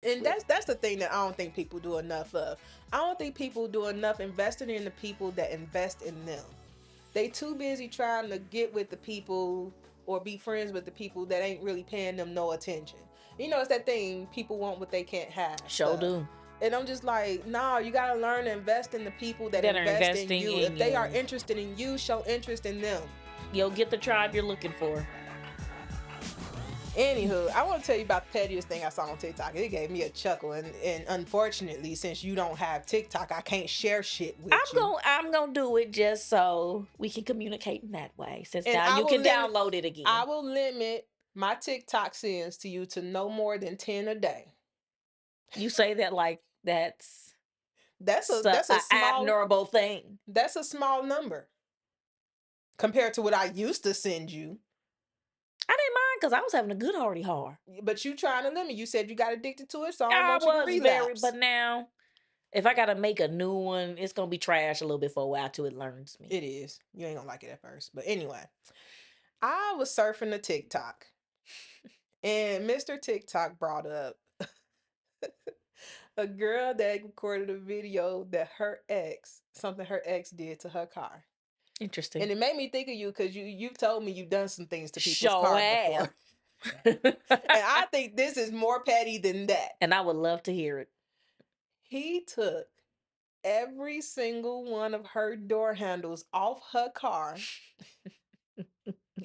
And that's the thing that I don't think people do enough of. I don't think people do enough investing in the people that invest in them. They too busy trying to get with the people or be friends with the people that ain't really paying them no attention. You know, it's that thing, people want what they can't have Sure stuff. do. And I'm just like, nah, you gotta learn to invest in the people that That are invest in investing you. in If they are you. interested in you, show interest in them. You'll get the tribe you're looking for. Anywho, I want to tell you about the pettiest thing I saw on TikTok. It gave me a chuckle, and unfortunately, since you don't have TikTok, I can't share shit with you. I'm gonna do it just so we can communicate in that way. Since And now you can download it again. I will limit my TikTok sends to you to no more than 10 a day. You say that like that's That's a small abnormal thing. That's a small number compared to what I used to send you. I didn't mind because I was having a good hearty heart. But you trying to limit. You said you got addicted to it, so I want you to relapse. But now if I gotta make a new one, it's gonna be trash a little bit for a while till it learns me. It is. You ain't gonna like it at first. But anyway, I was surfing the TikTok, and Mr. TikTok brought up a girl that recorded a video that something her ex did to her car. Interesting. And it made me think of you because you've told me you've done some things to people's car before. And I think this is more petty than that. And I would love to hear it. He took every single one of her door handles off her car.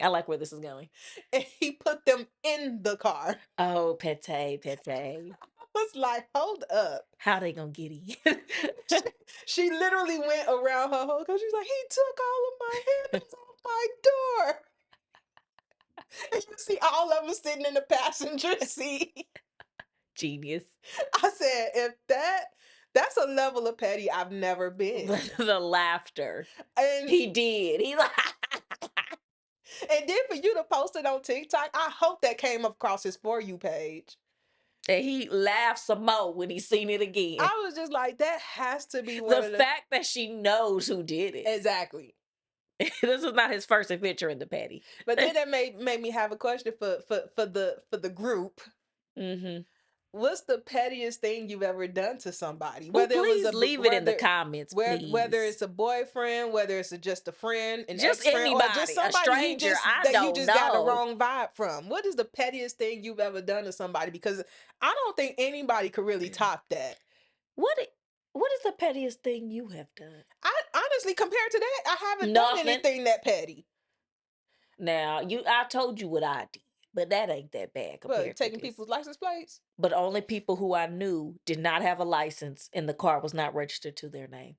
I like where this is going. And he put them in the car. Oh, pete. I was like, hold up. How they gonna get in? She literally went around her whole car. She's like, he took all of my handles off my door. And you see all of them sitting in the passenger seat. Genius. I said, if that's a level of petty I've never been. The laughter. And he did. He and then for you to post it on TikTok, I hope that came across his For You page. And he laughed some more when he seen it again. I was just like, that has to be one the fact that she knows who did it. Exactly. This was not his first adventure in the petty. But then that made me have a question for the group. Mm-hmm. What's the pettiest thing you've ever done to somebody? Whether please leave it in the comments. Whether it's a boyfriend, whether it's just a friend, just anybody, or just somebody a stranger you just got the wrong vibe from. What is the pettiest thing you've ever done to somebody? Because I don't think anybody could really top that. What is the pettiest thing you have done? I honestly, compared to that, I haven't done anything that petty. Now I told you what I did. But that ain't that bad compared to taking people's license plates? But only people who I knew did not have a license and the car was not registered to their name.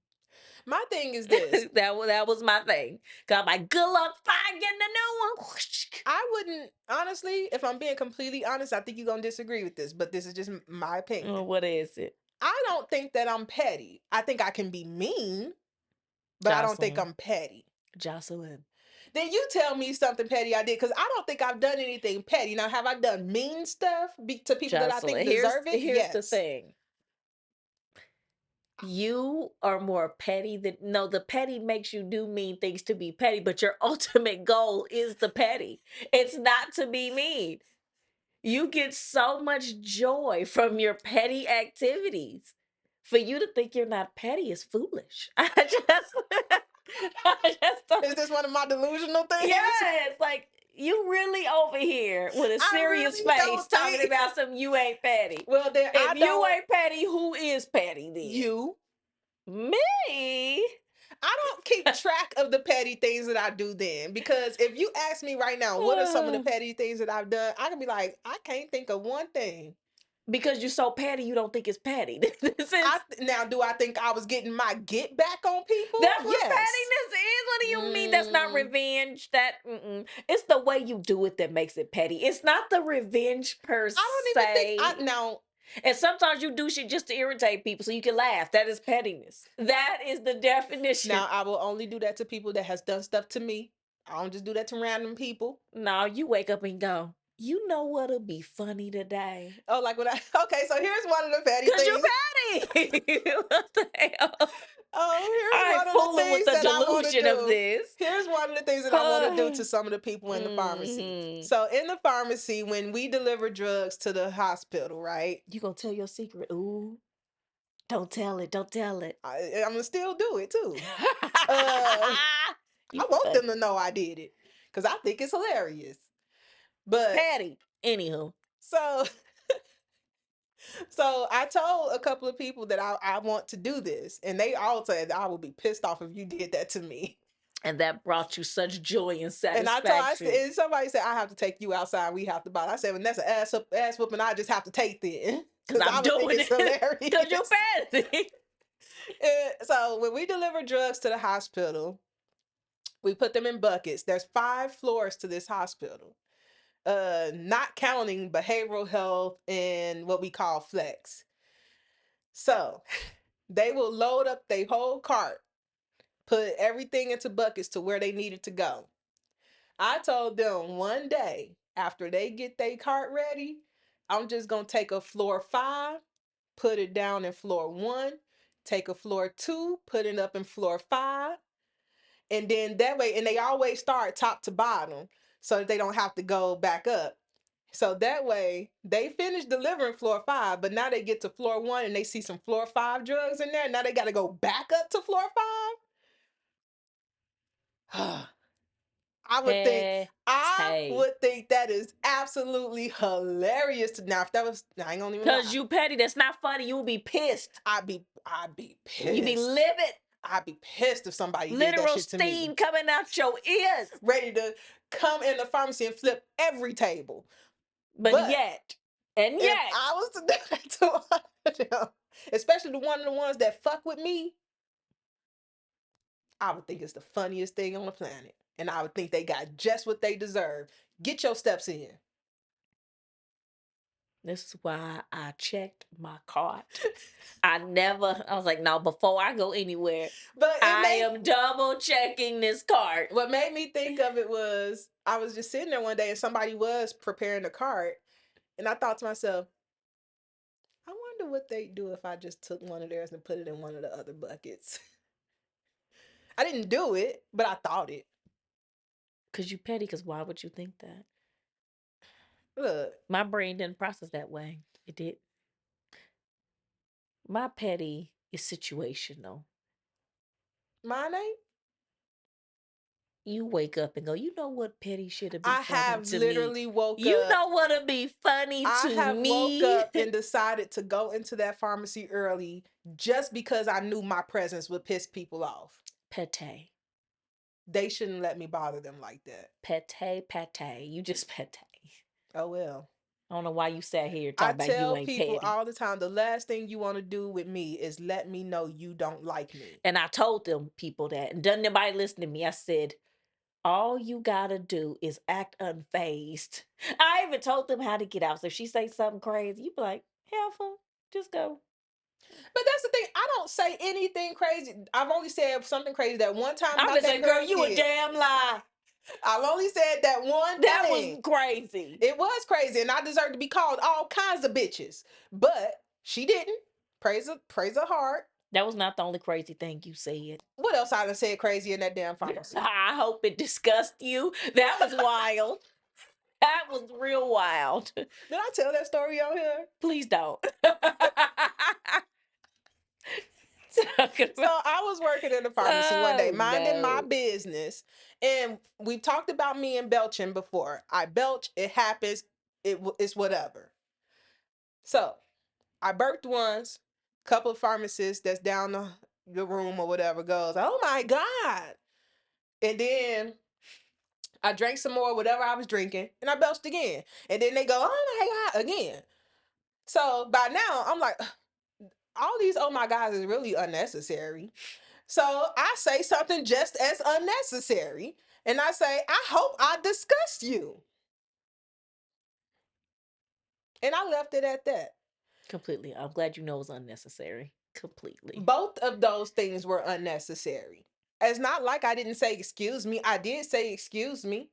My thing is this. that was my thing. Cause I'm like, good luck finding a new one. I wouldn't, honestly, if I'm being completely honest, I think you're going to disagree with this, but this is just my opinion. What is it? I don't think that I'm petty. I think I can be mean, but I don't think I'm petty. Jocelyn. Then you tell me something petty I did, because I don't think I've done anything petty. Now, have I done mean stuff to people that I think deserve it? Here's the thing. You are more petty than... No, the petty makes you do mean things to be petty, but your ultimate goal is the petty. It's not to be mean. You get so much joy from your petty activities. For you to think you're not petty is foolish. I just don't. Is this one of my delusional things? Yes, like you really over here with a serious face talking about some you ain't petty. Well, then if you ain't petty, who is petty then? You. Me? I don't keep track of the petty things that I do then, because if you ask me right now, what are some of the petty things that I've done, I can be like, I can't think of one thing. Because you're so petty, you don't think it's petty. Now, do I think I was getting my get back on people? That's what pettiness is. What do you mean? That's not revenge. It's the way you do it that makes it petty. It's not the revenge per se. I don't even think now. And sometimes you do shit just to irritate people so you can laugh. That is pettiness. That is the definition. Now, I will only do that to people that has done stuff to me. I don't just do that to random people. No, you wake up and go, you know what'll be funny today? Oh, like when okay, so here's one of the petty things. Because you're petty. What the hell? Oh, here's one of the things that I want portion of this. Here's one of the things that I want to do to some of the people in the pharmacy. Mhm. So in the pharmacy, when we deliver drugs to the hospital, right? You gonna tell your secret? Ooh, don't tell it. Don't tell it. I'm gonna still do it too. Uh, You I want them funny. to know I did it because I think it's hilarious. But Patty. Anywho, so so I told a couple of people that I want to do this, and they all said I would be pissed off if you did that to me. and that brought you such joy and And I said, satisfaction and somebody said I have to take you outside. We have to buy. I said, when that's an ass whooping, I just have to take then because because I I'm would think doing it's it because you're hilarious. Patty. And so when we deliver drugs to the hospital, we put them in buckets. There's 5 floors to this hospital, not counting behavioral health and what we call flex. So they will load up their whole cart, put everything into buckets to where they needed to go. I told them one day after they get their cart ready, I'm just gonna take a floor 5, put it down in floor 1, take a floor 2, put it up in floor 5, and then that way, and they always start top to bottom so that they don't have to go back up. So that way they finish delivering floor 5, but now they get to floor 1 and they see some floor 5 drugs in there. Now they got to go back up to floor 5. I would think Patty. that is absolutely hilarious. Now, if that was, I ain't gonna even Because lie. you Patty, that's not funny. You will be pissed. I'd be You be pissed. livid. I'd be pissed if somebody did that Literal shit to me. steam coming out your ears. Ready to come in the pharmacy and flip every table. But But yet, and if yet, I was to do that to one of them, especially one of the ones that fuck with me, I would think it's the funniest thing on the planet. And I would think they got just what they deserve. Get your steps in. this is why I checked my cart. I was like, no, before I go anywhere, But I am double checking this cart. what made me think of it was I was just sitting there one day and somebody was preparing a cart. And I thought to myself, I wonder what they'd do if I just took one of theirs and put it in one of the other buckets. I didn't do it, but I thought it. Because you petty, because why would you think that? Look, My brain didn't process that way. It did. My petty is situational. mine ain't. You wake up and go, you know what petty should have been I funny have to me? literally woke You up. know what'll be funny I to have woke me? up and decided to go into that pharmacy early just because I knew my presence would piss people off. Pate. They shouldn't let me bother them like that. Pate. You just pate. Oh well. I don't know why you sat here I talking about you tell ain't people petty. all the time, the last thing you want to do with me is let me know you don't like me. And I told them people that. And doesn't nobody listen to me. I said, all you gotta do is act unfazed. I even told them how to get out. So if she say something crazy, you be like, have fun. Just go. But that's the thing. I don't say anything crazy. I've only said something crazy that one time I'm about gonna that say, girl, girl's you a kid. damn lie. I've only said that one That thing. was crazy. It was crazy, and I deserve to be called all kinds of bitches. But she didn't. Praise her heart. That was not the only crazy thing you said. What else I done said crazy in that damn pharmacy? I hope it disgusted you. That was wild. That was real wild. Did I tell that story on here? Please don't. So I was working in the pharmacy one day, Oh, minding my no. business, and we talked about me and belching before. I belch, it happens, it's whatever. So I burped once. Couple of pharmacists that's down the room or whatever goes, "Oh my god!" And then I drank some more, whatever I was drinking, and I belched again. And then they go, "Oh my god!" again. So by now I'm like, all these oh my gods is really unnecessary. So I say something just as unnecessary. And I say, I hope I disgust you. And I left it at that. Completely. I'm glad you know it's unnecessary. Completely. Both of those things were unnecessary. It's not like I didn't say excuse me. I did say excuse me.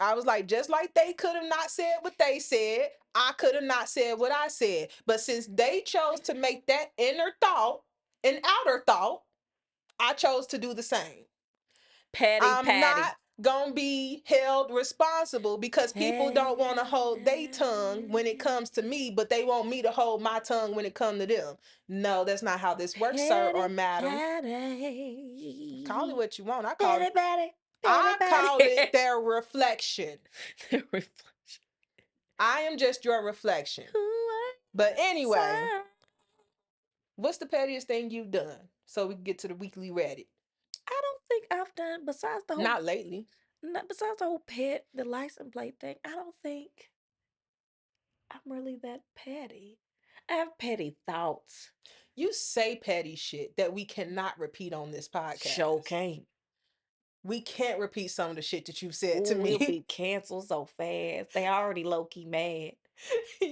I was like, just like they could have not said what they said, I could have not said what I said. But since they chose to make that inner thought an outer thought, I chose to do the same. I'm not gonna be held responsible because people don't want to hold their tongue when it comes to me, but they want me to hold my tongue when it comes to them. No, that's not how this works, sir or madam. Call it what you want. I call it their reflection. Their reflection. I am just your reflection. But anyway, what's the pettiest thing you've done? So we can get to the weekly Reddit. I don't think I've done, besides the whole, Not lately. besides the whole the license plate thing, I don't think I'm really that petty. I have petty thoughts. You say petty shit that we cannot repeat on this podcast. Sure can't. We can't repeat some of the shit that you've said to We'll me. be canceled so fast. They already low-key mad.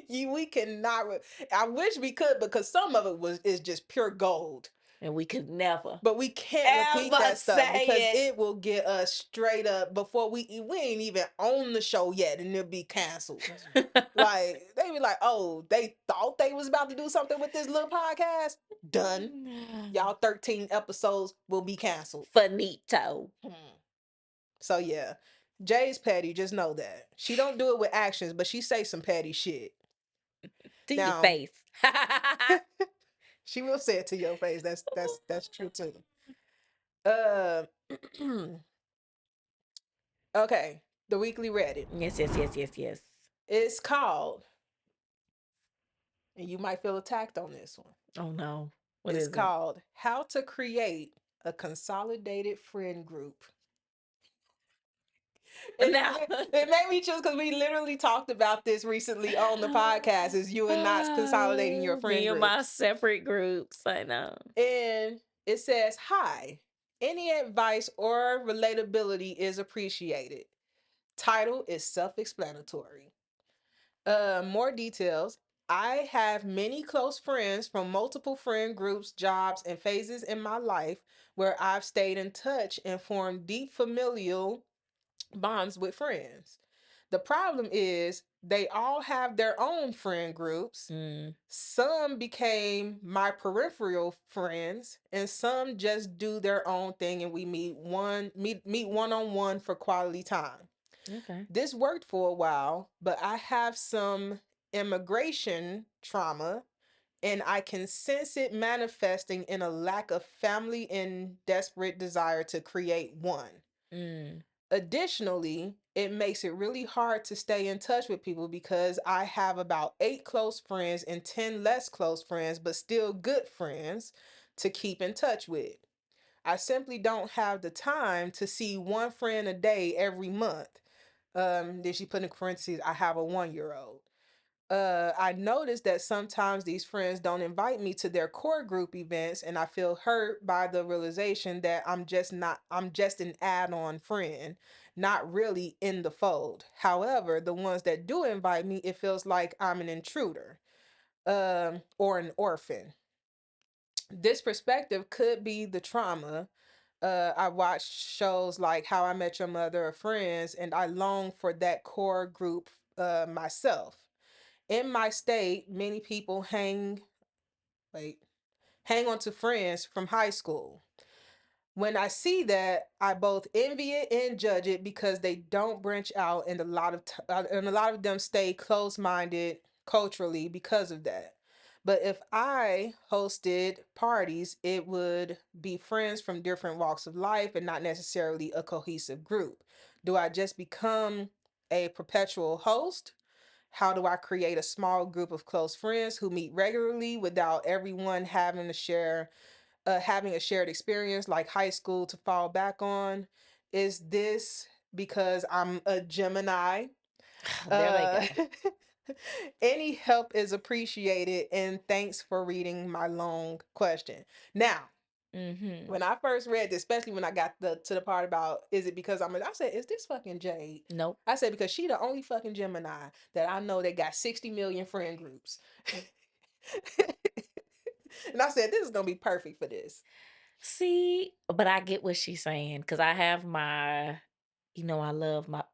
We cannot. I wish we could, because some of it is just pure gold. And we could never. But we can't repeat that stuff because it. it will get us straight up before we ain't even on the show yet, and it'll be canceled. Like, they be like, oh, they thought they was about to do something with this little podcast. Done. Y'all 13 episodes will be canceled. Finito. So yeah, Jay's petty. Just know that she don't do it with actions, but she say some petty shit to your face. She will say it to your face. That's true too. Okay, the weekly Reddit. Yes. It's called, and you might feel attacked on this one. Oh no. It's called How to Create a Consolidated Friend Group. It made me choose because we literally talked about this recently on the podcast. Is you and not consolidating your friend me group. and my separate groups. I know. And it says, "Hi, any advice or relatability is appreciated." Title is self-explanatory. More details. I have many close friends from multiple friend groups, jobs, and phases in my life where I've stayed in touch and formed deep familial bonds with friends. The problem is they all have their own friend groups. Some became my peripheral friends, and some just do their own thing, and we meet one-on-one for quality time. Okay. This worked for a while, but I have some immigration trauma, and I can sense it manifesting in a lack of family and desperate desire to create one. Additionally, it makes it really hard to stay in touch with people because I have about 8 close friends and 10 less close friends, but still good friends to keep in touch with. I simply don't have the time to see one friend a day every month. Then she put in parentheses, I have a 1-year-old. I noticed that sometimes these friends don't invite me to their core group events, and I feel hurt by the realization that I'm just an add-on friend, not really in the fold. However, the ones that do invite me, it feels like I'm an intruder, or an orphan. This perspective could be the trauma. I watched shows like How I Met Your Mother or Friends, and I long for that core group myself. In my state, many people hang on to friends from high school. When I see that, I both envy it and judge it because they don't branch out, and a lot of them stay close-minded culturally because of that. But if I hosted parties, it would be friends from different walks of life and not necessarily a cohesive group. Do I just become a perpetual host? How do I create a small group of close friends who meet regularly without everyone having a shared experience like high school to fall back on? Is this because I'm a Gemini? There they go. Any help is appreciated, and thanks for reading my long question. Now, when I first read this, especially when I got to the part about is it because I said, is this fucking Jade? Nope. I said, because she the only fucking Gemini that I know that got 60 million friend groups. And I said, this is gonna be perfect for this. See, but I get what she's saying, because I have my, I love my,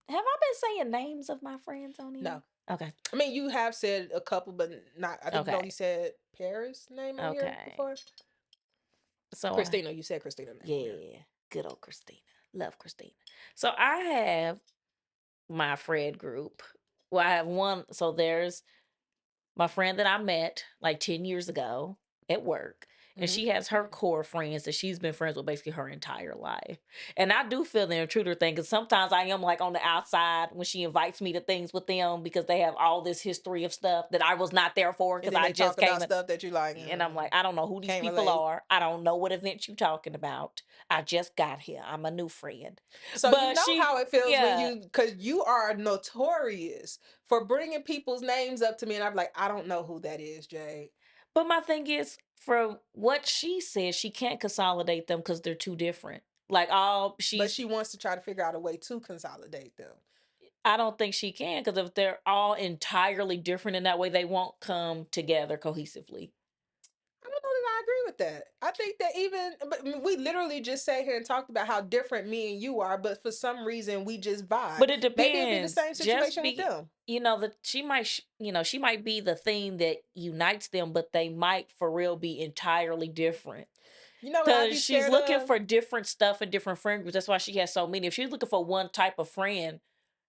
have I been saying names of my friends on here? No. Okay. I mean, you have said a couple, but not, I think you Okay. only said Paris' name on here before. So Christina, you said Christina's name. yeah. Good old Christina. Love Christina. So I have my friend group. Well, I have one. So there's my friend that I met like 10 years ago at work. And Mm-hmm. she has her core friends that she's been friends with basically her entire life. And I do feel the intruder thing because sometimes I am like on the outside when she invites me to things with them because they have all this history of stuff that I was not there for And because then I they just talk came about in. stuff that you like, And I'm like, I don't know who these can't people relate. are. I don't know what event you talking about. I just got here. I'm a new friend. So you But know she, how it feels when yeah. because you are notorious for bringing people's names up to me, and I'm like, I don't know who that is, Jay. But my thing is, for what she says, she can't consolidate them because they're too different. Like all But she's, she wants to try to figure out a way to consolidate them. I don't think she can because if they're all entirely different in that way, they won't come together cohesively. I don't know that I agree with that. I think that but we literally just sat here and talked about how different me and you are, but for some reason we just vibe. But it Maybe it'd be the depends. same Just situation with be, them. that she might, she might be the thing that unites them, but they might for real be entirely different. You know what I'd Because be she's scared looking of? for different stuff and different friend groups. That's why she has so many. If she's looking for one type of friend,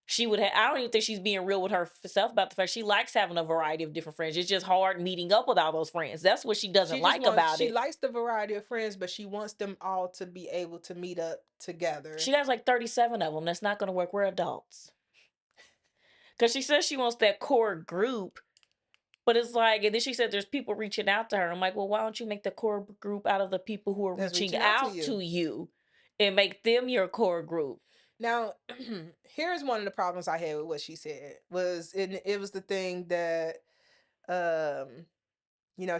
she would have. I don't even think she's being real with herself about the fact she likes having a variety of different friends. It's just hard meeting up with all those friends. That's what she doesn't like about She it. likes the variety of friends, but she wants them all to be able to meet up She together. has like 37 of them. That's not going to work. We're adults. Because she says she wants that core group. But it's like, and then she said there's people reaching out to her. I'm like, well, why don't you make the core group out of the people who are That's reaching reaching out to out you. to you and make them your core group? Now, here's one of the problems I had with what she said was it was the thing that um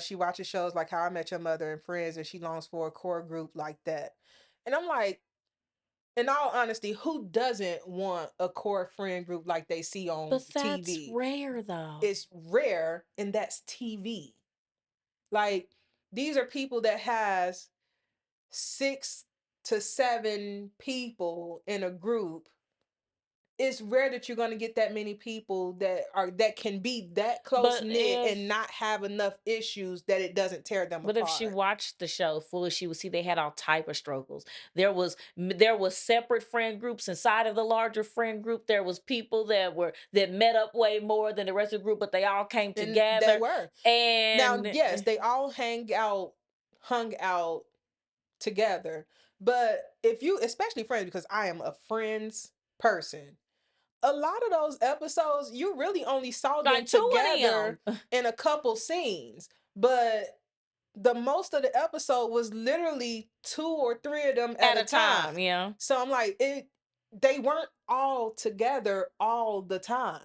she watches shows like How I Met Your Mother and Friends, and she longs for a core group like that. And I'm like, in all honesty, who doesn't want a core friend group like they see on But that's TV? rare though. It's rare, and that's TV. Like, these are people that has 6 to 7 people in a group. It's rare that you're going to get that many people that can be that close But knit and if not have enough issues that it doesn't tear them But if she apart. watched the show fully, she would see they had all type of struggles. There was separate friend groups inside of the larger friend group. There was people that met up way more than the rest of the group, but they all came And they together. were. Now, And yes, they all hung out together. But if you, especially friends, because I am a friends person, a lot of those episodes, you really only saw them like two of together them in a couple scenes. But the most of the episode was literally 2 or 3 of them at at a a time, time. yeah. So I'm like, they weren't all together all the time.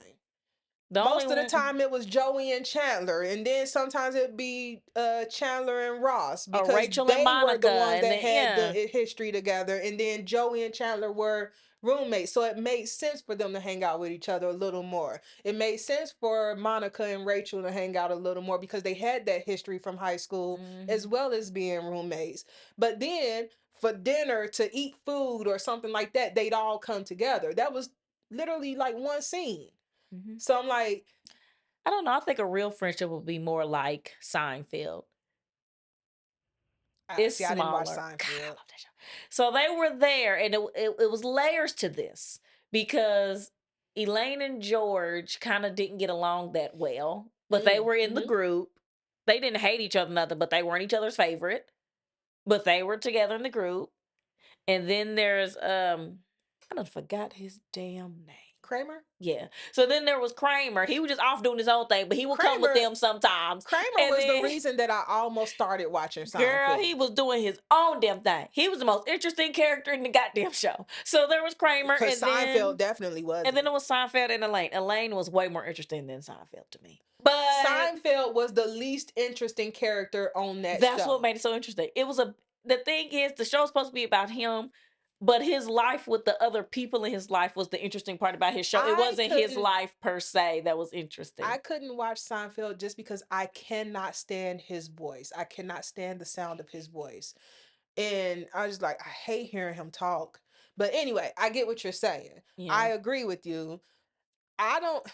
The only Most of the one, time it was Joey and Chandler, and then sometimes it'd be Chandler and Ross, or because Rachel and they were Monica, the ones and that then had the yeah. history together, and then Joey and Chandler were roommates, so it made sense for them to hang out with each other a little more. It made sense for Monica and Rachel to hang out a little more because they had that history from high school as Mhm. well as being roommates. But then for dinner to eat food or something like that, they'd all come together. That was literally like one scene. Mhm. So I'm like, I don't know. I think a real friendship would be more like Seinfeld. It's see, I didn't watch smaller. God, I Seinfeld. love that show. So they were there, and it was layers to this because Elaine and George kind of didn't get along that well, but they were in the Mm-hmm. group. They didn't hate each other, nothing, but they weren't each other's favorite. But they were together in the group. And then there's I don't forgot his damn name. Kramer. Yeah. So then there was Kramer. He was just off doing his own thing, but he would come with Kramer. them sometimes. Kramer And was the then reason that I almost started watching girl, he Seinfeld, was doing his own damn thing. He was the most interesting character in the goddamn show. So there was Kramer, because and Seinfeld then definitely and then wasn't. it was Seinfeld and Elaine. Elaine was way more interesting than Seinfeld to me. But Seinfeld was the least interesting character on that that's what show. made it so interesting. It was a The thing is the show's supposed to be about him, but his life with the other people in his life was the interesting part about his show. It I wasn't his couldn't life per se that was interesting. I couldn't watch Seinfeld just because I cannot stand his voice. I cannot stand the sound of his voice. And I was like, I hate hearing him talk. But anyway, I get what you're saying. I Yeah. agree with you. I don't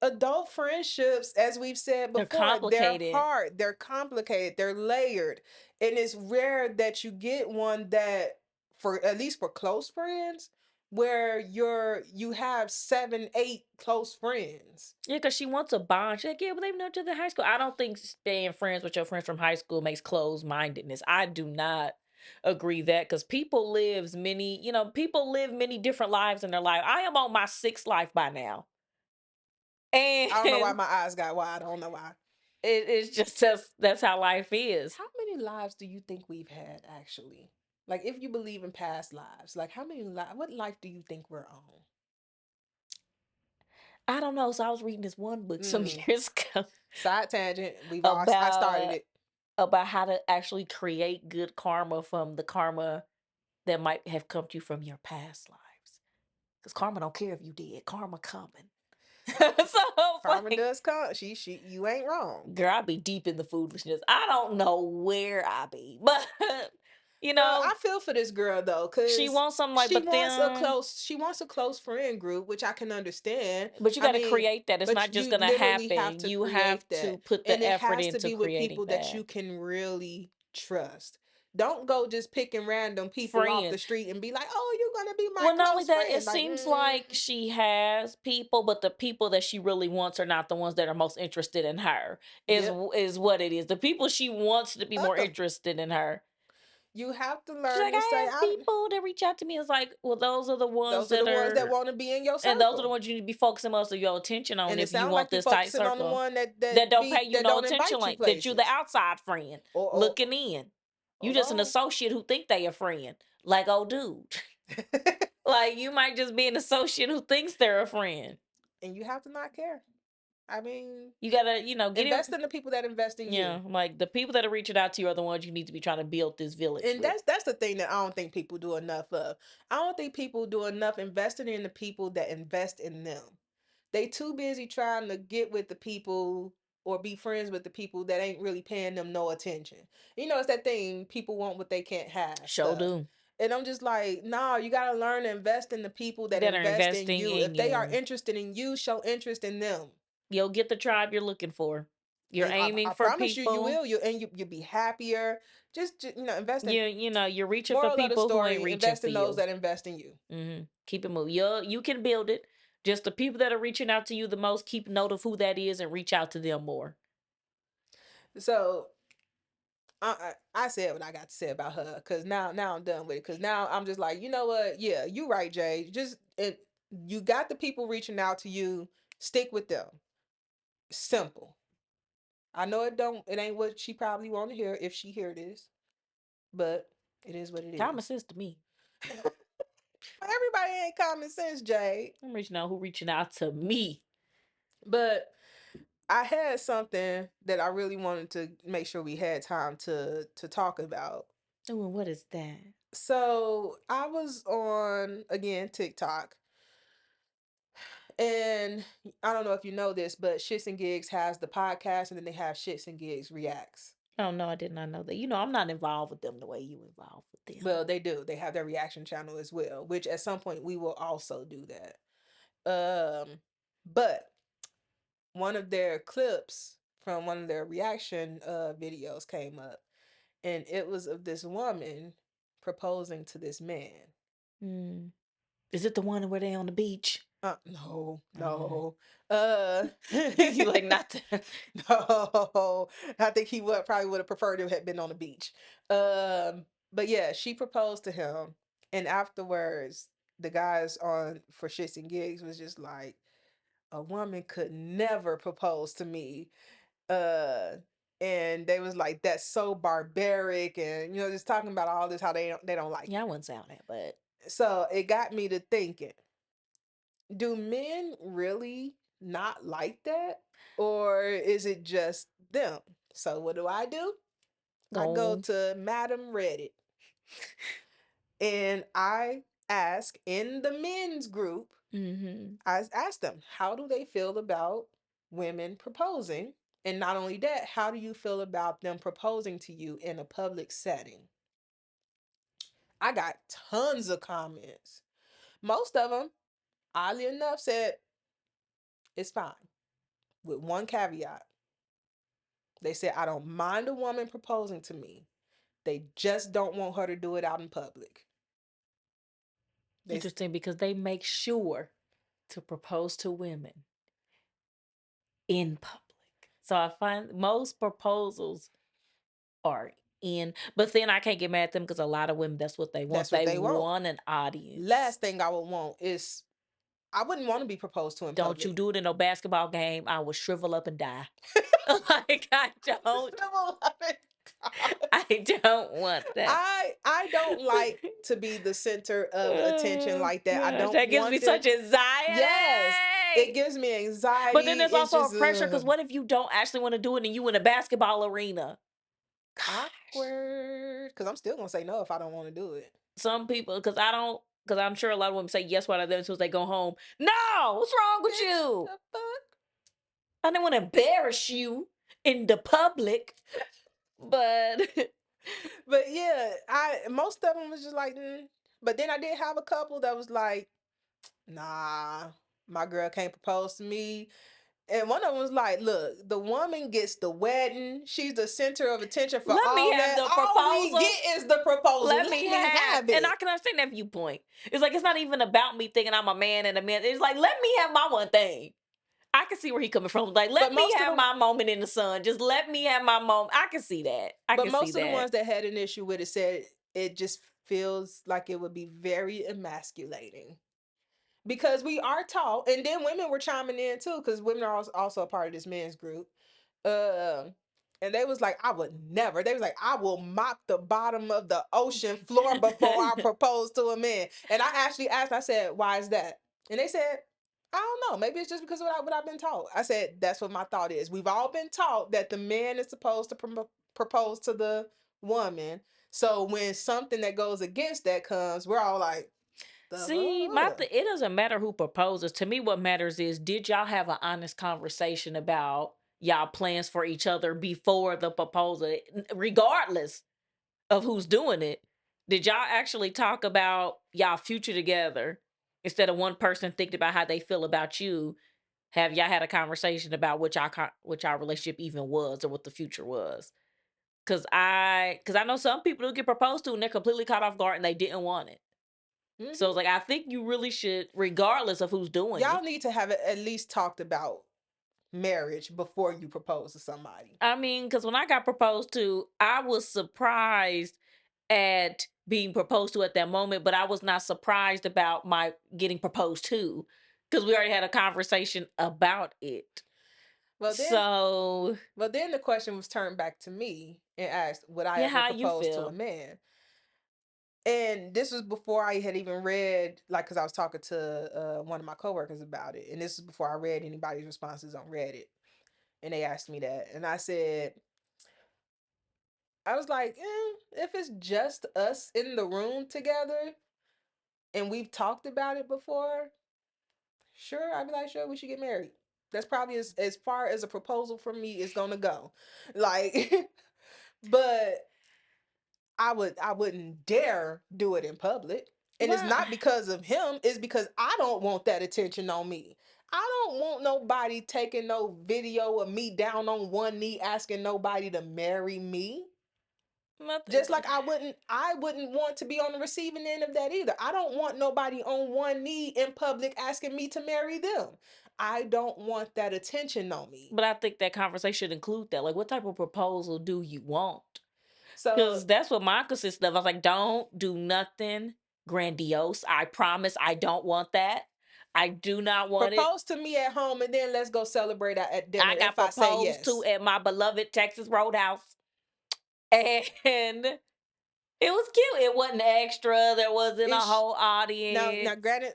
Adult friendships, as we've said They're before, they're complicated. hard, they're complicated, they're layered, and it's rare that you get one that for at least for close friends, where you have 7, 8 close friends. Yeah, because she wants a bond. She's like, yeah, but they've known each other in high school. I don't think staying friends with your friends from high school makes closed mindedness. I do not agree that because people live many different lives in their life. I am on my sixth life by now. I don't know why And my eyes got wide. I don't know why. it's just that's how life is. How many lives do you think we've had actually? Like, if you believe in past lives, like how many what life do you think we're on? I don't know. So I was reading this one book some Mm, years ago side tangent. I started about it. about how to actually create good karma from the karma that might have come to you from your past lives. Because karma don't care if you did. Karma coming. So it's Karma like, does come. You ain't wrong. girl, I be deep in the foolishness. I don't know where I be, but you Well, know, I feel for this girl though, she cause wants something like, but then, she wants a close friend group, which I can understand. but you I got to mean, create that. It's but not just you gonna literally have happen. to You have create that, to put and the it effort has to into be with creating people that that. you can really trust. Don't go just picking random people off Friend. the street and be like, "Oh, you're gonna be my Well, not only close that, it friend." Like, seems like she has people, but the people that she really wants are not the ones that are most interested in her. yep. Is what it is. The people she wants to be more Uh-uh. interested in her. You have to She's learn like, to I say, have people that reach out to me. It's like, well, those are the ones those are that the ones that are, want to be in your and those are the circle. ones you need to be focusing most of your attention on And it if you sounds want like you're this tight focusing on the circle one that don't pay you that no don't attention, invite you like that you're the places. outside friend Or looking in. You hold just an on. associate who think they a friend. Like, oh, dude. Like, you might just be an associate who thinks they're a friend. And you have to not care. I mean, You gotta, get it. invest in the people that invest in you. Yeah, like the people that are reaching out to you are the ones you need to be trying to build this village And with. that's the thing that I don't think people do enough of. I don't think people do enough investing in the people that invest in them. They too busy trying to get with the people or be friends with the people that ain't really paying them no attention. It's that thing, people want what they can't have Show stuff. do. And I'm just like, no, you gotta learn to invest in the people that That are invest in investing you. in If they are you. interested in you, show interest in them. You'll get the tribe you're looking for. You're And aiming I for promise you, you people. will. You'll be happier. Just invest in. You're reaching for Moral of the people who ain't story: reaching invest for in those you. that invest in you. Keep it moving. You can build it. Just the people that are reaching out to you the most, keep note of who that is and reach out to them more. So I said what I got to say about her because now I'm done with it because now I'm just like, you know what? Yeah, you right, Jay. You got the people reaching out to you. Stick with them. Simple. I know it ain't what she probably want to hear if she hear this, but it is what it Common is. sense to me. Everybody ain't common sense, Jay. I'm reaching out who reaching out to me. But I had something that I really wanted to make sure we had time to talk about. Oh, and what is that? So I was on again TikTok, and I don't know if you know this, but Shits and Gigs has the podcast, and then they have Shits and Gigs Reacts. Oh no, I did not know that. I'm not involved with them the way you involved with them. Well, they do. They have their reaction channel as well, which at some point we will also do that. But one of their clips from one of their reaction videos came up, and it was of this woman proposing to this man. Mm. Is it the one where they on the beach? No, Oh. no. You like not the No. I think he would have preferred to have been on the beach. But yeah, she proposed to him, and afterwards, the guys on for Shits and Gigs was just like, a woman could never propose to me. Uh, and they was like, that's so barbaric, and just talking about all this how they don't like Yeah, I it. wouldn't sound that, but So it got me to thinking, do men really not like that? Or is it just them? So what do? I go go. to Madam Reddit and I ask in the men's group, Mm-hmm. I ask them, how do they feel about women proposing? And not only that, how do you feel about them proposing to you in a public setting? I got tons of comments. Most of them, oddly enough, said it's fine, with one caveat. They said, I don't mind a woman proposing to me. They just don't want her to do it out in public. Interesting, because they make sure to propose to women in public. So I find most proposals are in, but then I can't get mad at them because a lot of women, that's what they want. That's what They they want. want an audience. Last thing I would want is I wouldn't want to be proposed to in Don't you public. do it in no basketball game. I will shrivel up and die. Like I don't. I don't want that. I don't like to be the center of attention Oh, like that. I gosh, don't that gives me want them. such anxiety. Yes, it gives me But then anxiety. there's It's also a just pressure because what if you don't actually want to do it and you in a basketball arena? Gosh. awkward. Because I'm still gonna say no if I don't want to do it. Some people, because I'm sure a lot of women say yes while they're there until they go home. No, what's wrong with Bitch, you? the fuck. I don't want to embarrass you in the public, but But yeah, I most of them was just like, mm. But then I did have a couple that was like, nah, my girl can't propose to me. And one of them was like, look, the woman gets the wedding. She's the center of attention for let me all have that. the All we proposal. get is the proposal. Let Let me me have, have and I it. can understand that viewpoint. It's like it's not even about me thinking I'm a man and a man. It's like let me have my one thing. I can see where he coming from. Like But let me most of have the my moment in the sun. Just let me have my moment. I can see that. I but can see most of the that. ones that had an issue with it said it just feels like it would be very emasculating. Because we are taught, and then women were chiming in too, because women are also a part of this men's group. Um, and they was like, I would never. They was like, I will mop the bottom of the ocean floor before I propose to a man. And I actually asked, I said, why is that? And they said, I don't know. Maybe it's just because of what I've been taught. I said, that's what my thought is. We've all been taught that the man is supposed to propose to the woman. So when something that goes against that comes, we're all like, the See, fuck? it doesn't matter who proposes. To me, what matters is did y'all have an honest conversation about y'all plans for each other before the proposal, regardless of who's doing it? Did y'all actually talk about y'all future together instead of one person thinking about how they feel about you? Have y'all had a conversation about what y'all relationship even was or what the future was? Cause I know some people who get proposed to and they're completely caught off guard and they didn't want it. So it's Hmm. like I think you really should, regardless of who's doing Y'all it. need to have at least talked about marriage before you propose to somebody. I mean, because when I got proposed to, I was surprised at being proposed to at that moment, but I was not surprised about my getting proposed to because we already had a conversation about it. Well then, So the question was turned back to me and asked, would I yeah, ever how you propose to a feel? man? And this was before I had even read, like, because I was talking to one of my coworkers about it, and this is before I read anybody's responses on Reddit, and they asked me that, and I said, I was like, if it's just us in the room together and we've talked about it before, sure, I'd be like, sure, we should get married. That's probably as far as a proposal from me is gonna go. Like, but I wouldn't dare do it in public. And it's Well, not because of him, it's because I don't want that attention on me. I don't want nobody taking no video of me down on one knee asking nobody to marry me. Just like I wouldn't want to be on the receiving end of that either. I don't want nobody on one knee in public asking me to marry them. I don't want that attention on me. but I think that conversation should include that. Like, what type of proposal do you want? So Because that's what mine consists of. I was like, don't do nothing grandiose. I promise I don't want that. I do not want it. propose to me at home and then let's go celebrate at dinner I if got I say proposed to yes. at my beloved Texas Roadhouse. And it was cute. It wasn't extra. There wasn't a Ish. whole Now, audience. granted,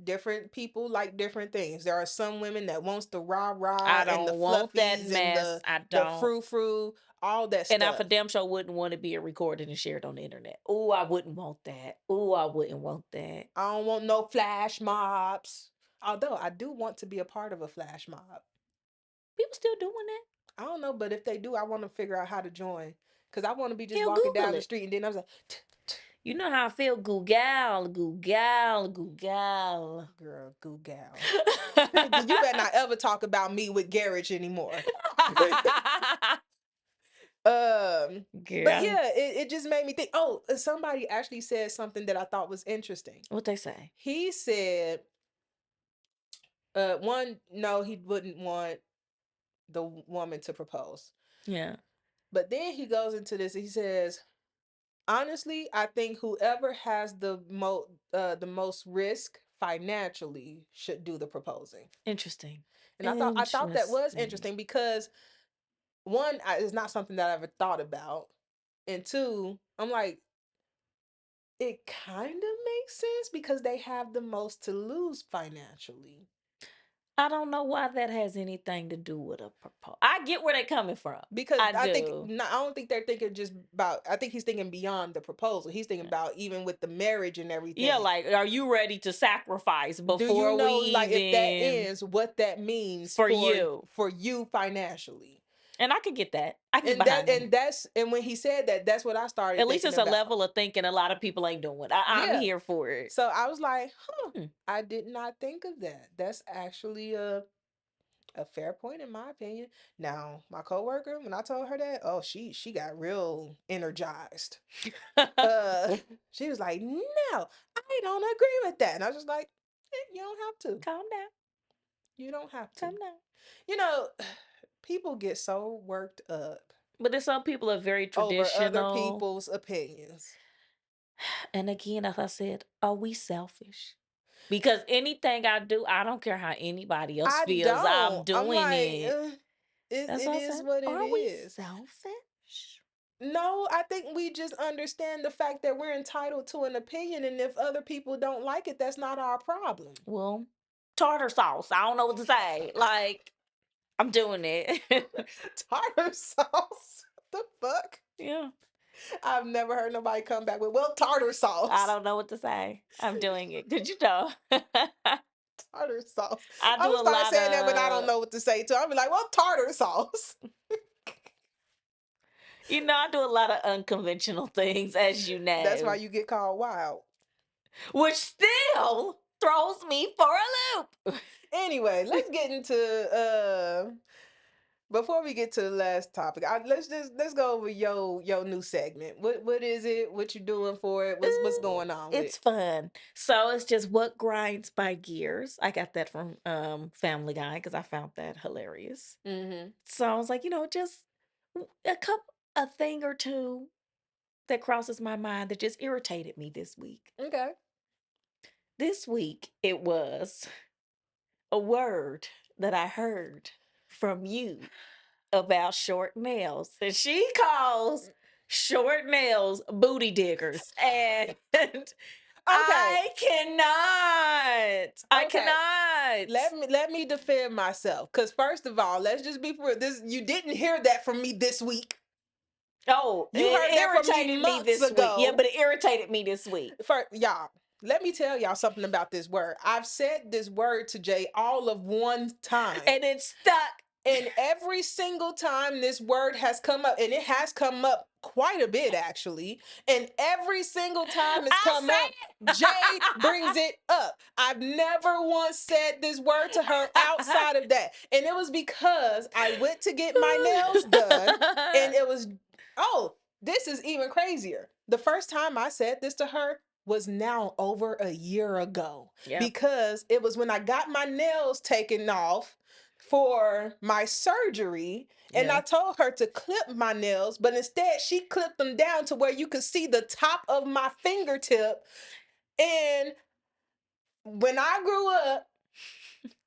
different people like different things. There are some women that wants the rah rah I and the don't want that fluffies and mess. I the don't. frou frou, all that And I stuff. for damn sure wouldn't want to be recorded and shared on the internet. Oh, I wouldn't want that. Oh, I wouldn't want that. I don't want no flash mobs. Although I do want to be a part of a flash mob. People still doing that. I don't know, but if they do, I want to figure out how to join. Cause I want to be just Hell, walking Google down the it. street and then I was like, You know how I feel. Google, Google, Google. girl, goo gal. You better not ever talk about me with Garage anymore. But Girl, yeah, it just made me think. Oh, somebody actually said something that I thought was interesting. what they say? He said, one, no, he wouldn't want the woman to propose. Yeah, But then he goes into this. He says, honestly, I think whoever has the most risk financially should do the proposing. interesting. And I thought that was Interesting. interesting because one, it's not something that I ever thought about, and two, I'm like, it kind of makes sense because they have the most to lose financially. I don't know why that has anything to do with a proposal. I get where they're coming from. Because I do. I don't think they're thinking just about. I think he's thinking beyond the proposal. He's thinking about even with the marriage and Yeah, everything. like, are you ready to sacrifice Do you before we know, like, if that even ends, what that means for you? for you financially? And I can get that. I can get And behind that. when he said that, that's what I started At least thinking it's a about. level of thinking a lot of people ain't doing. I'm Yeah. here for it. So I was like, huh, Hmm. I did not think of that. That's actually a fair point in my opinion. Now, my coworker, when I told her that, oh, she got real energized. Uh she was like, "No, I don't agree with that." And I was just like, you don't have to. Calm down. You don't have to. Calm down. You know, people get so worked up But then some people are very over other traditional. people's opinions. And again, as I said, are we selfish? Because anything I do, I don't care how anybody else I feels, I'm don't. I'm doing like, it. That's it what I is said. what it Are we is. selfish? No, I think we just understand the fact that we're entitled to an opinion, and if other people don't like it, that's not our problem. Well, tartar sauce. I don't know what to say. Like, I'm doing it. Tartar sauce. The fuck? Yeah. I've never heard nobody come back with, well, tartar I sauce. don't know what to say. I'm doing it. Did you know? Tartar sauce. I I'm do gonna a start lot saying that, but I don't of, know what to say to. I'll be like, well, tartar sauce. I do a lot of unconventional things, as you That's why know, you get called wild. which still throws me for a loop. Anyway, let's get into before we get to the last topic. Let's go over your new segment. What is it? What you doing for it? What's going on with It's fun. So it's just what grinds my gears. I got that from Family Guy because I found that hilarious. it? Mm-hmm. So I was like, just a thing or two that crosses my mind that just irritated me this week. Okay. This week it was a word that I heard from you about short nails. And she calls short nails booty diggers. And Okay. I cannot. I Okay. cannot. Let me defend myself. Cause first of all, let's just be for real. This, you didn't hear that from me this week. Oh, You it heard that from me irritated me months this week. Yeah, ago. but it irritated me this week. For y'all, let me tell y'all something about this word. I've said this word to Jay all of one time. And it stuck. And every single time this word has come up, and it has come up quite a bit actually, and every single time it's I come up, Jay brings say it up. I've never once said this word to her outside of that. And it was because I went to get my nails done, and it was, oh, this is even crazier. The first time I said this to her was now over a year ago, Yeah. because it was when I got my nails taken off for my surgery, and Yeah. I told her to clip my nails, but instead she clipped them down to where you could see the top of my fingertip. And when I grew up,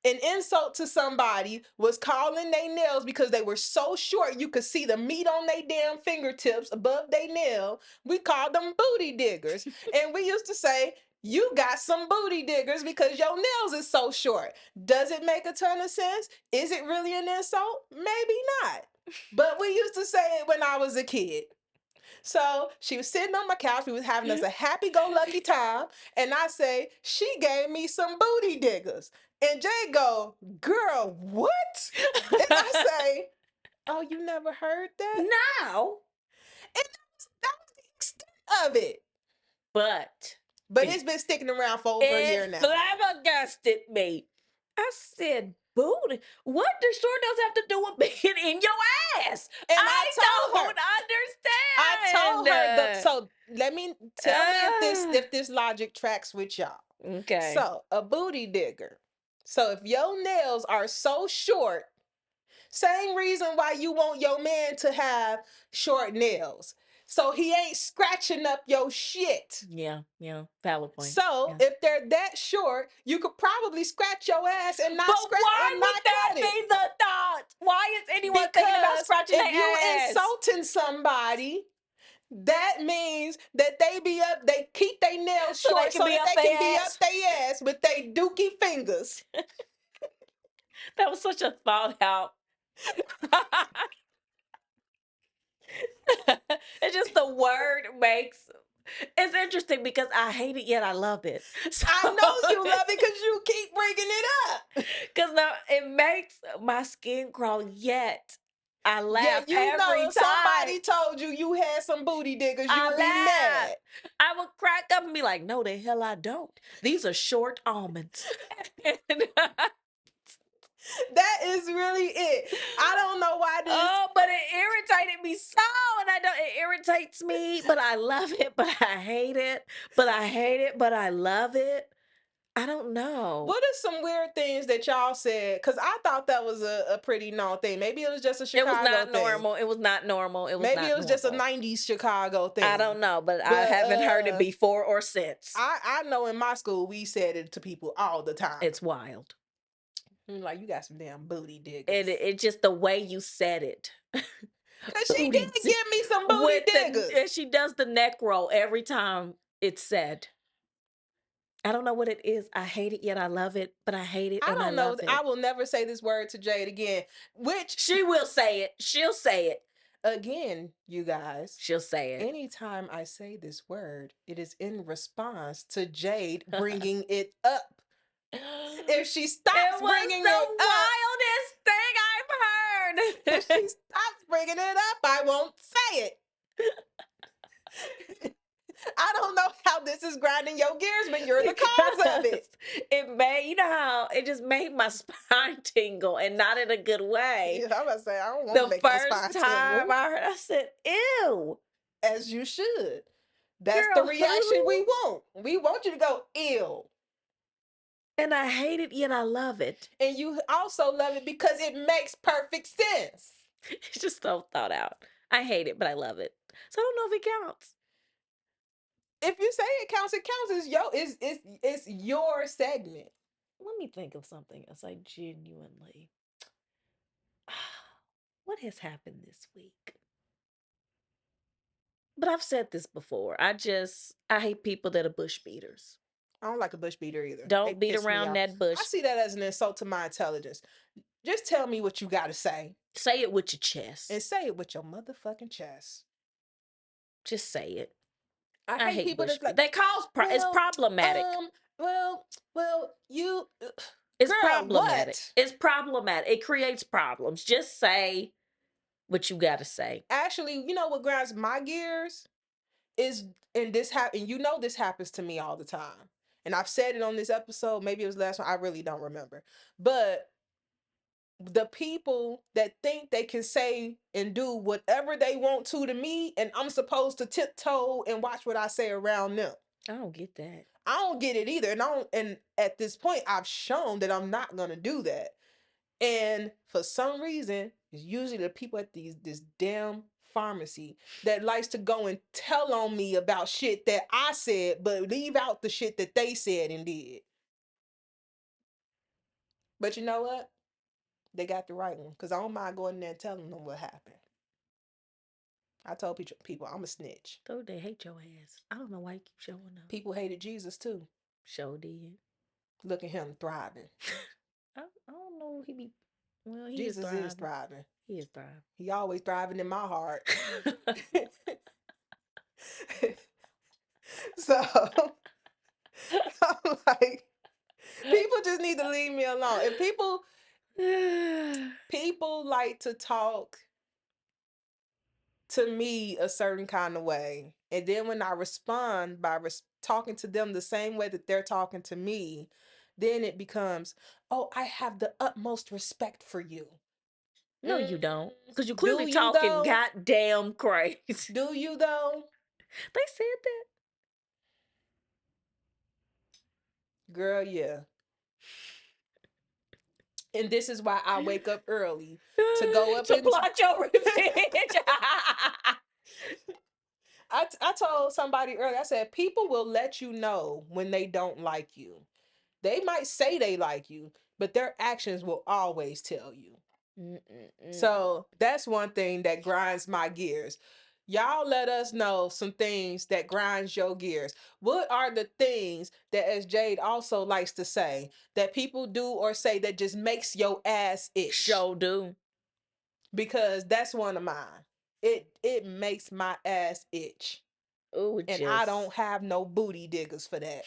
an insult to somebody was calling their nails, because they were so short you could see the meat on their damn fingertips above their nail. We called them booty diggers. And we used to say, you got some booty diggers because your nails is so short. Does it make a ton of sense? Is it really an insult? Maybe not. But we used to say it when I was a kid. So she was sitting on my couch. We was having us a happy-go-lucky time. And I say, she gave me some booty diggers. And Jay go, girl, what? And I say, oh, you never heard that? Now, And that was the extent of it. but But it's been sticking around for over a year it now. flabbergasted me. I said, booty. What does short nails have to do with being in your ass? And I I told don't her, heard the so let me tell me if this logic tracks with y'all. Okay. So a booty digger. So if your nails are so short, same reason why you want your man to have short nails. So he ain't scratching up your shit. Yeah, valid point. So Yeah. if they're that short, you could probably scratch your ass and not But scratch why and would not that cut it. be the thought? Why is anyone thinking about Because scratching if you their ass? insulting somebody, that means that they keep their nails So they short can so be that up they can their be ass. up their ass with their dookie fingers. That was such a thought out. It's just the word makes it's interesting because I hate it yet I love it. So I know you love it because you keep bringing it up. because now it makes my skin crawl yet I Yeah, laugh you know, every if time. somebody told you had some booty diggers, I you'd be laugh. mad. I would crack up and be like, no, the hell I don't. These are short almonds. That is really it. I don't know why this. Oh, but it irritated me so, and I don't. It irritates me, but I love it. But I hate it. But I hate it. But I love it. I don't know. What are some weird things that y'all said? Because I thought that was a pretty known thing. Maybe it was just a It was Chicago not thing. normal. It was not normal. It was Maybe not it was just a normal. 90s Chicago thing. I don't know, but I But haven't heard it before or since. I know in my school we said it to people all the time. It's wild. Like, you got some damn booty diggers. It's just the way you said it. Cause she did give me some booty diggers. And she does the neck roll every time it's said. I don't know what it is. I hate it yet I love it, but I hate it I and I don't know. love it. I will never say this word to Jade again. Which She will say it. She'll say it. Again, you guys. She'll say it. Anytime I say this word, it is in response to Jade bringing it up. If she stops bringing it up, wildest thing I've heard. if she stops bringing it up, I won't say it. I don't know how this is grinding your gears, but you're the cause of it. It made, you know how it just made my spine tingle and not in a good way. Yeah, I'm about to say, I don't want to The make my first spine time tingle. I heard, I said, ew. As you should. That's Girl, the reaction who? we want. We want you to go ill. And I hate it, yet I love it. And you also love it because it makes perfect sense. It's just so thought out. I hate it, but I love it. So I don't know if it counts. If you say it counts, it counts. It's your segment. Let me think of something else. I genuinely. What has happened this week? But I've said this before. I hate people that are bush beaters. I don't like a bush beater either. Don't beat around that bush. I see that as an insult to my intelligence. Just tell me what you got to say. Say it with your chest. And say it with your motherfucking chest. Just say it. I hate people that's like, they cause it's problematic. You. It's girl, problematic. What? It's problematic. It creates problems. Just say what you got to say. Actually, you know what grinds my gears is, and this happens to me all the time. And I've said it on this episode. Maybe it was last one. I really don't remember. But the people that think they can say and do whatever they want to me, and I'm supposed to tiptoe and watch what I say around them. I don't get that. I don't get it either. And at this point, I've shown that I'm not gonna do that. And for some reason, it's usually the people at this damn pharmacy that likes to go and tell on me about shit that I said, but leave out the shit that they said and did. But you know what? They got the right one, because I don't mind going in there and telling them what happened. I told people I'm a snitch. Though they hate your ass. I don't know why you keep showing up. People hated Jesus too. Sure did. Look at him thriving. I don't know. Jesus is thriving. He is thriving. He always thriving in my heart. So I'm like, people just need to leave me alone. And people like to talk to me a certain kind of way, and then when I respond by talking to them the same way that they're talking to me, then it becomes, oh, I have the utmost respect for you. No, you don't, because you're clearly talking goddamn crazy. Do you though? They said that. Girl, yeah. And this is why I wake up early to go up To and plot your revenge. I told somebody earlier, I said, people will let you know when they don't like you. They might say they like you, but their actions will always tell you. Mm-mm-mm. So that's one thing that grinds my gears. Y'all let us know some things that grinds your gears. What are the things that, as Jade also likes to say, that people do or say that just makes your ass itch? Show do. Because that's one of mine. It makes my ass itch. Ooh, And I just. don't have no booty diggers for that.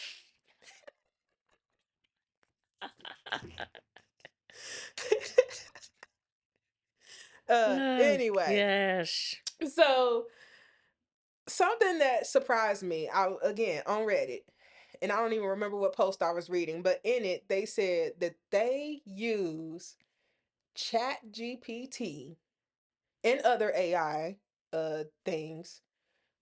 Oh Anyway, gosh. so something that surprised me, I again on Reddit, and I don't even remember what post I was reading, but in it they said that they use Chat GPT and other AI things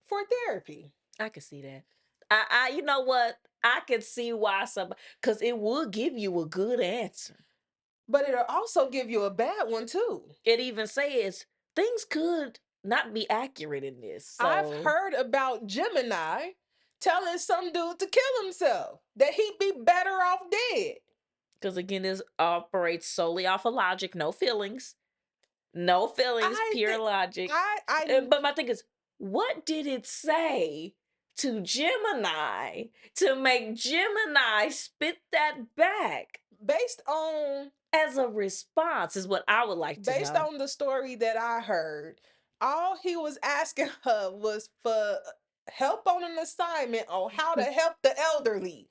for therapy. I can see that. I you know what? I can see why some, because it would give you a good answer. But it'll also give you a bad one too. It even says things could not be accurate in this. I've So, heard about Gemini telling some dude to kill himself, that he'd be better off dead. because again, this operates solely off of logic, no feelings. No feelings, I pure think logic. I But my thing is, what did it say to Gemini to make Gemini spit that back based on as a response? Is what I would like to based know. on the story that I heard, all he was asking her was for help on an assignment on how to help the elderly.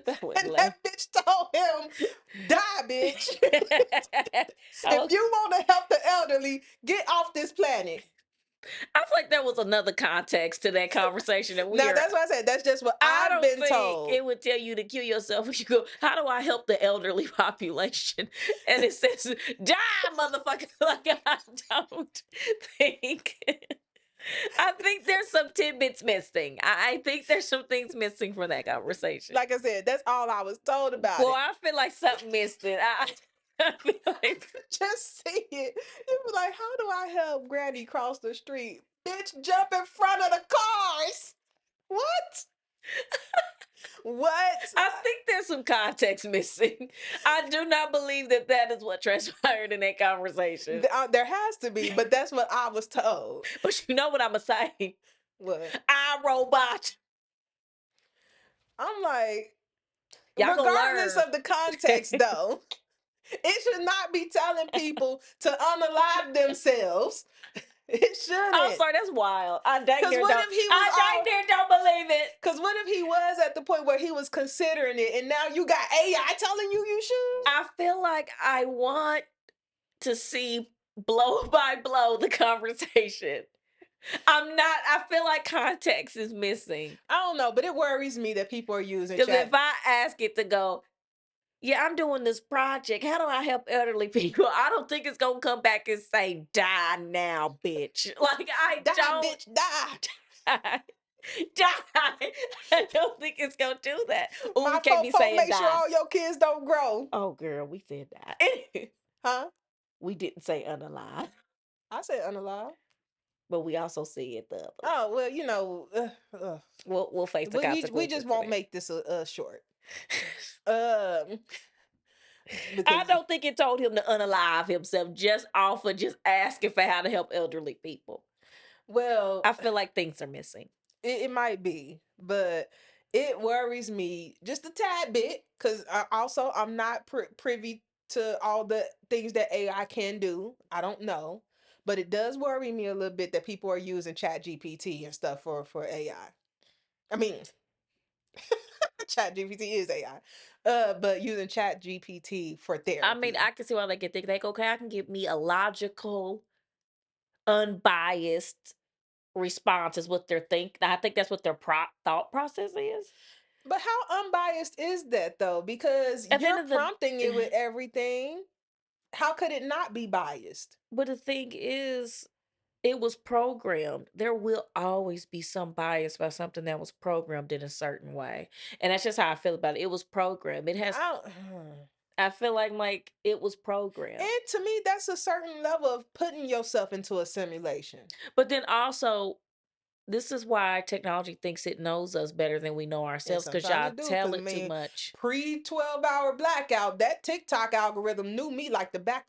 That would And laugh. that bitch told him, die, bitch. If Oh, you want to help the elderly, get off this planet. I feel like there was another context to that conversation that we Now are. that's what I said. That's just what I I've don't been think told. it would tell you to kill yourself if you go, how do I help the elderly population? And it says, die, motherfucker. Like, I don't think. I think there's some tidbits missing. I think there's some things missing from that conversation. Like I said, that's all I was told about Boy, it. I feel like something missed it. I feel like Just see it. It was like, how do I help Granny cross the street? Bitch, jump in front of the cars. What? What? I think there's some context missing. I do not believe that that is what transpired in that conversation. There has to be, but that's what I was told. But you know what I'm gonna say? What? I robot. I'm like, Y'all gonna regardless learn. of the context, though, it should not be telling people to unalive themselves. It I'm shouldn't. sorry, that's wild. I dang Because near what don't. if he was I dang all near don't believe it. Because what if he was at the point where he was considering it and now you got AI telling you should? I feel like I want to see blow by blow the conversation. I feel like context is missing. I don't know, but it worries me that people are using Because if chat. I ask it to go, yeah, I'm doing this project. How do I help elderly people? I don't think it's gonna come back and say, die now, bitch. Like I Die, don't bitch, die. die. I don't think it's gonna do that. Oh, we My can't be folk saying make sure die. all your kids don't grow. Oh girl, we said die. Huh? We didn't say unalive, I said unalive. but we also said the other one. Oh, well, We'll face the we just consequences for won't that. make this short. Um, I because, don't think it told him to unalive himself just off of just asking for how to help elderly people. well, I feel like things are missing. it might be, but it worries me just a tad bit because I'm not privy to all the things that AI can do. I don't know, but it does worry me a little bit that people are using Chat GPT and stuff for AI. I mean, Chat GPT is AI, but using Chat GPT for I mean, therapy. I can see why they can think like, okay, I can give me a logical, unbiased response is what they're thinking. I think that's what their thought process is. But how unbiased is that though? Because At the end you're of the prompting it with everything. How could it not be biased? but the thing is, It was programmed. There will always be some bias by something that was programmed in a certain way. And that's just how I feel about it. It was programmed. It has I don't, I feel like it was programmed. and to me, that's a certain level of putting yourself into a simulation. But then also, this is why technology thinks it knows us better than we know And ourselves, because sometimes y'all it do, tell because I it too mean, much. pre 12-hour blackout, that TikTok algorithm knew me like the back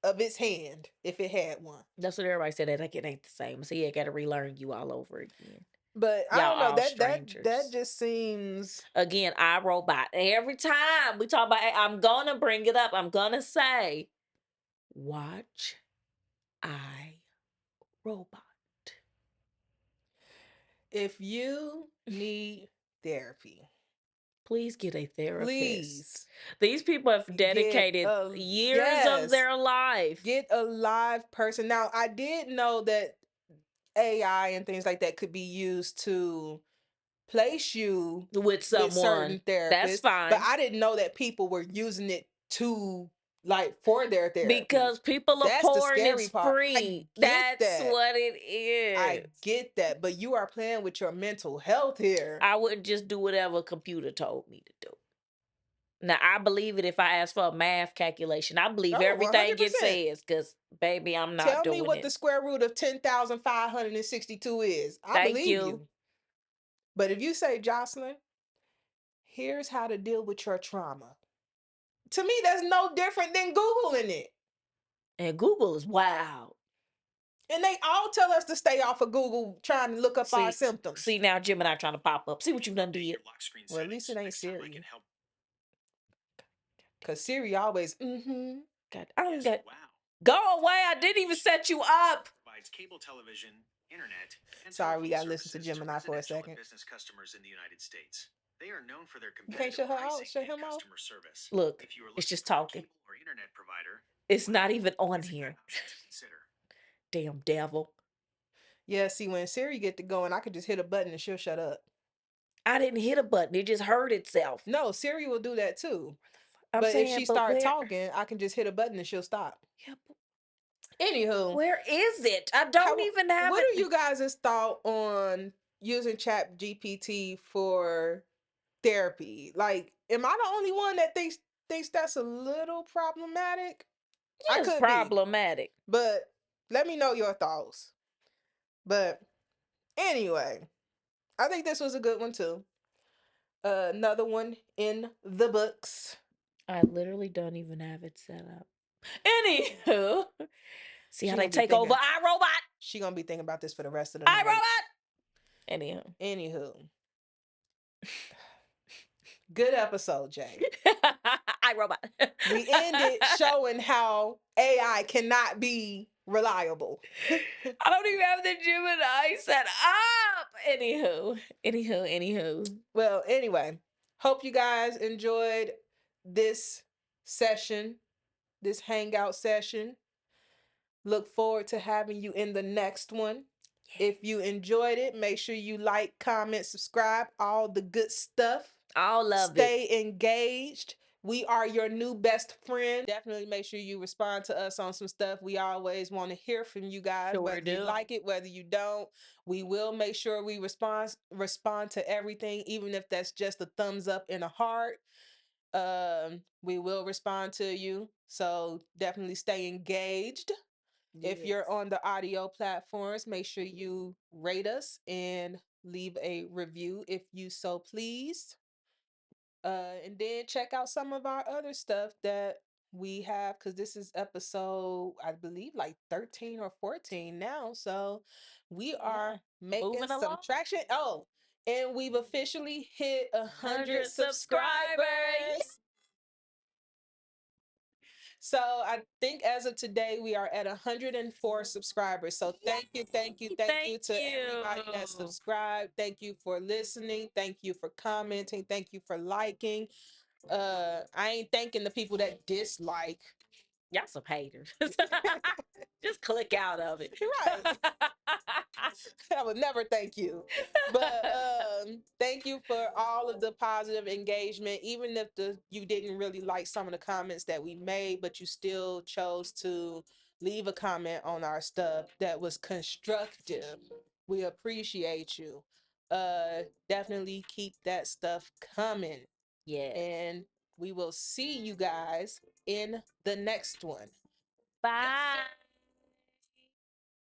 of its hand if it had one. That's what everybody said. Like it ain't the same. So yeah, got to relearn you all over again. But I Y'all don't know, all that strangers. just seems Again, I robot. Every time we talk about, I'm gonna bring it up. I'm gonna say, watch I Robot. if you need therapy, Please get a therapist. please These people have dedicated years of their life. get a live person. Now, I did know that AI and things like that could be used to place you With with certain someone. That's therapists, fine. but I didn't know that people were using it to like for their therapy. Because people are That's the poor and scary it's part. I free. get That's that. what it is. I get that, but you are playing with your mental health here. I wouldn't just do whatever a computer told me to do. Now, I believe it if I ask for a math calculation. I believe Oh, everything it 100%. says, because, baby, I'm not Tell doing me what it. the square root of 10,562 is. I Thank believe you. you. But if you say, Jocelyn, here's how to deal with your trauma, to me, that's no different than Googling it. And Google is wild. And they all tell us to stay off of Google trying to look up our symptoms. See, now Gemini trying to pop up. See what you done did. Well, at least it ain't Siri. Because Siri always, God, I don't get. Go away! I didn't even set you up. Cable television, internet, and sorry, we telephone gotta listen to services Gemini for a residential and second. business customers in the United States. They are known for their You can't competitive shut her out, pricing shut and him out. customer service. Look, If you are it's looking just for a talking. cable or internet provider, It's not even on here's a here. good option to consider. Damn devil. Yeah, see, when Siri get to going, I could just hit a button and she'll shut up. I didn't hit a button. It just heard itself. No, Siri will do that too. I'm But saying, if she but start where? talking, I can just hit a button and she'll stop. Yeah, but Anywho, where is it? I don't even have what it. are you guys' thought on using Chat GPT for therapy? Like, am I the only one that thinks that's a little problematic? I It's could problematic. be, but let me know your thoughts. But anyway, I think this was a good one too. Another one in the books. I literally don't even have it set up. Anywho, see how they take over iRobot? She gonna be thinking about this for the rest of the night. iRobot! Anywho. Good episode, Jay. iRobot. We ended showing how AI cannot be reliable. I don't even have the Gemini set up. Anywho. Well, anyway, hope you guys enjoyed this session, this hangout session. Look forward to having you in the next one. If you enjoyed it, make sure you like, comment, subscribe, all the good stuff. All love it. Stay engaged. We are your new best friend. Definitely make sure you respond to us on some stuff. We always want to hear from you guys, Sure whether do. you like it, whether you don't. We will make sure we respond to everything, even if that's just a thumbs up and a heart. We will respond to you. So definitely stay engaged. If you're on the audio platforms, make sure you rate us and leave a review if you so please. And then check out some of our other stuff that we have, because this is episode, I believe, like 13 or 14 now. So we are making moving some along. traction. Oh, and we've officially hit 100 subscribers. subscribers. So I think as of today, we are at 104 subscribers. So thank you to everybody that subscribed. Thank you for listening. Thank you for commenting. Thank you for liking. I ain't thanking the people that dislike. Y'all some haters. Just click out of it. Right. I would never thank you. But thank you for all of the positive engagement, even if you didn't really like some of the comments that we made, but you still chose to leave a comment on our stuff that was constructive. We appreciate you. Definitely keep that stuff coming. Yes. And we will see you guys in the next one. Bye.